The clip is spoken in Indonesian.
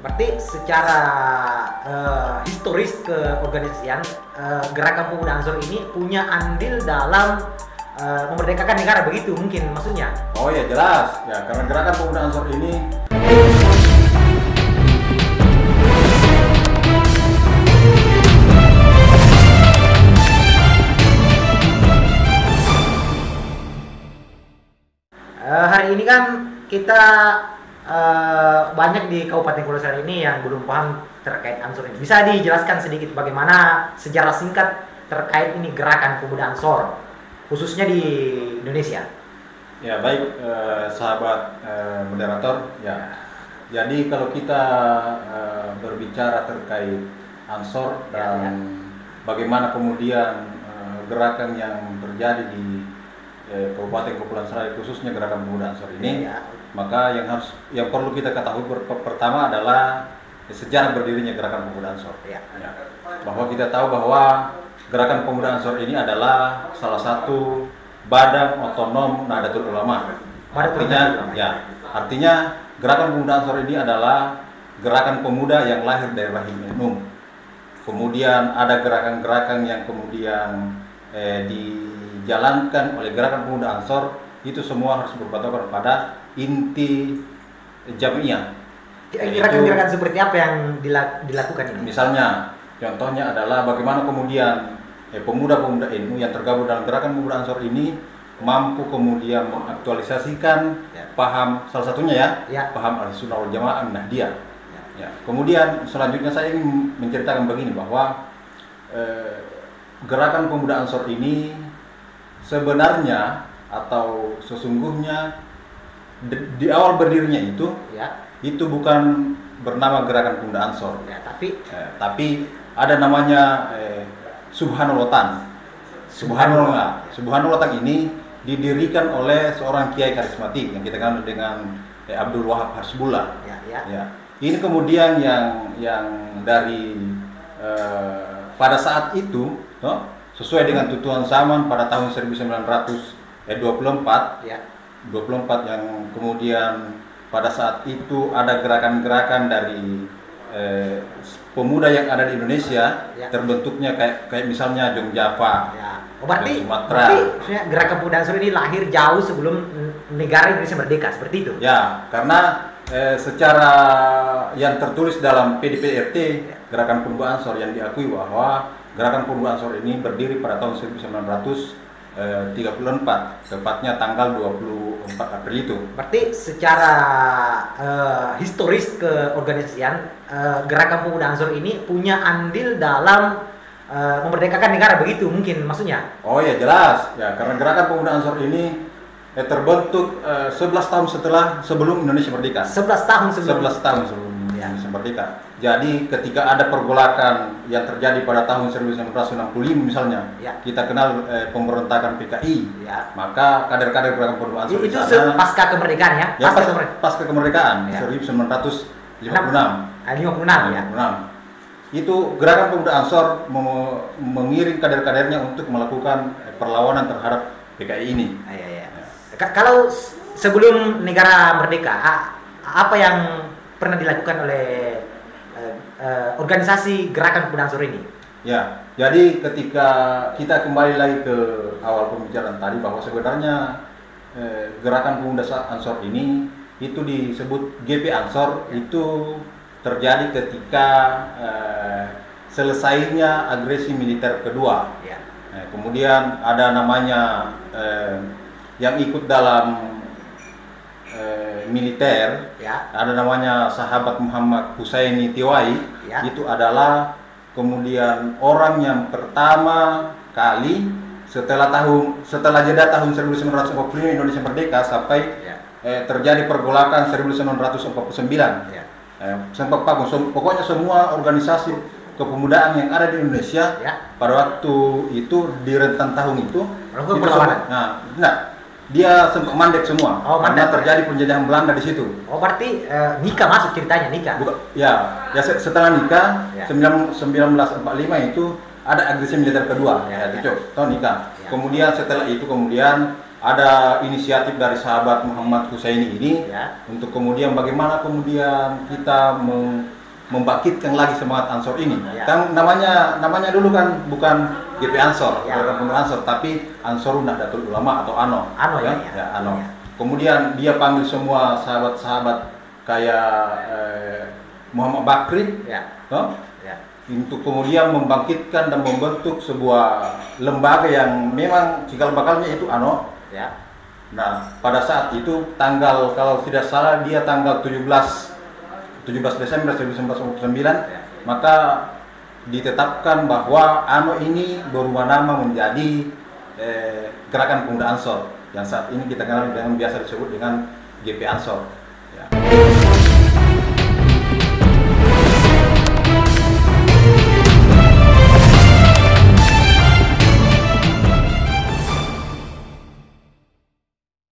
Berarti secara historis keorganisasian, Gerakan Pemuda Ansor ini punya andil dalam memerdekakan negara, begitu mungkin maksudnya? Oh ya jelas, ya karena Gerakan Pemuda Ansor ini hari ini kan kita banyak di Kabupaten Kepulauan Seribu ini yang belum paham terkait Ansor ini. Bisa dijelaskan sedikit bagaimana sejarah singkat terkait ini Gerakan Pemuda Ansor, khususnya di Indonesia? ya baik, sahabat moderator ya. Jadi kalau kita berbicara terkait Ansor dan bagaimana kemudian gerakan yang terjadi di Kabupaten Kepulauan Seribu khususnya Gerakan Pemuda Ansor ini, maka yang perlu kita ketahui pertama adalah sejarah berdirinya Gerakan Pemuda Ansor. Bahwa kita tahu bahwa Gerakan Pemuda Ansor ini adalah salah satu badan otonom Nahdlatul Ulama. Artinya Gerakan Pemuda Ansor ini adalah gerakan pemuda yang lahir dari rahim umum. Kemudian ada gerakan-gerakan yang kemudian dijalankan oleh Gerakan Pemuda Ansor, itu semua harus berpatokan pada inti jamiah. Gerakan-gerakan seperti apa yang dilakukan ini? Misalnya, contohnya adalah bagaimana kemudian pemuda-pemuda NU yang tergabung dalam Gerakan Pemuda Ansor ini mampu kemudian mengaktualisasikan paham, salah satunya paham Ahlussunnah wal Jamaah Nahdiyah. Kemudian selanjutnya saya ingin menceritakan begini, bahwa Gerakan Pemuda Ansor ini sebenarnya atau sesungguhnya di awal berdirinya itu bukan bernama Gerakan Pemuda Ansor, tapi ada namanya Subhanul-Watan. Subhanul-Watan ini didirikan oleh seorang kiai karismatik yang kita kenal dengan Abdul Wahab Hasbullah. Ini kemudian yang dari pada saat itu sesuai dengan tutuan zaman pada tahun 1924 yang kemudian pada saat itu ada gerakan-gerakan dari pemuda yang ada di Indonesia, terbentuknya kayak misalnya Jong Java, Sumatera. Berarti Gerakan Pemuda Ansor ini lahir jauh sebelum negara Indonesia merdeka, seperti itu? Ya, karena secara yang tertulis dalam PDPRT Gerakan Pemuda Ansor yang diakui bahwa Gerakan Pemuda Ansor ini berdiri pada tahun 1934, tepatnya tanggal 24 April itu. Berarti secara historis keorganisasian, Gerakan Pemuda Ansor ini punya andil dalam memerdekakan negara, begitu mungkin maksudnya? Oh ya jelas, ya karena Gerakan Pemuda Ansor ini terbentuk 11 tahun sebelum Indonesia merdeka. 11 tahun sebelum Indonesia merdeka. Jadi ketika ada pergolakan yang terjadi pada tahun 1965 misalnya, kita kenal pemberontakan PKI, maka kader-kader Gerakan Pemuda Ansor itu pasca kemerdekaan pasca kemerdekaan 1956. Itu Gerakan Pemuda Ansor mengiring kader-kadernya untuk melakukan perlawanan terhadap PKI ini. Kalau sebelum negara merdeka, apa yang pernah dilakukan oleh organisasi Gerakan Pemuda Ansor ini? Ya, jadi ketika kita kembali lagi ke awal pembicaraan tadi, bahwa sebenarnya Gerakan Pemuda Ansor ini itu disebut GP Ansor, itu terjadi ketika selesainya agresi militer kedua. Kemudian ada namanya yang ikut dalam militer, ada namanya sahabat Muhammad Husaini Tiwai, itu adalah kemudian orang yang pertama kali setelah jeda tahun 1945 Indonesia merdeka sampai terjadi pergolakan 1949. Pokoknya semua organisasi kepemudaan yang ada di Indonesia pada waktu itu di rentan tahun itu dia sempat mandek semua, karena terjadi penjajahan Belanda di situ. Berarti nikah masuk ceritanya, nikah? Setelah nikah 1945 itu ada agresi militer kedua, itu nikah. Kemudian setelah itu ada inisiatif dari sahabat Muhammad Husaini ini Ya. untuk kemudian bagaimana kemudian kita membangkitkan lagi semangat Ansor ini. Ya. Kan namanya dulu kan bukan GP Ansor, Ya. Gerakan Pemuda Ansor, tapi Ansor Nahdlatul Ulama atau ANO. ANO ya, ya, ya. ANO. Ya. Kemudian dia panggil semua sahabat-sahabat kayak Muhammad Bakri, Ya. toh, Ya. untuk kemudian membangkitkan dan membentuk sebuah lembaga yang memang cikal bakalnya itu ANO. Ya. Nah, pada saat itu tanggal, kalau tidak salah dia tanggal 17 Desember 1949, Ya. maka ditetapkan bahwa ANO ini berubah nama menjadi Gerakan Pemuda Ansor yang saat ini kita kenal dengan biasa disebut dengan GP Ansor. Ya.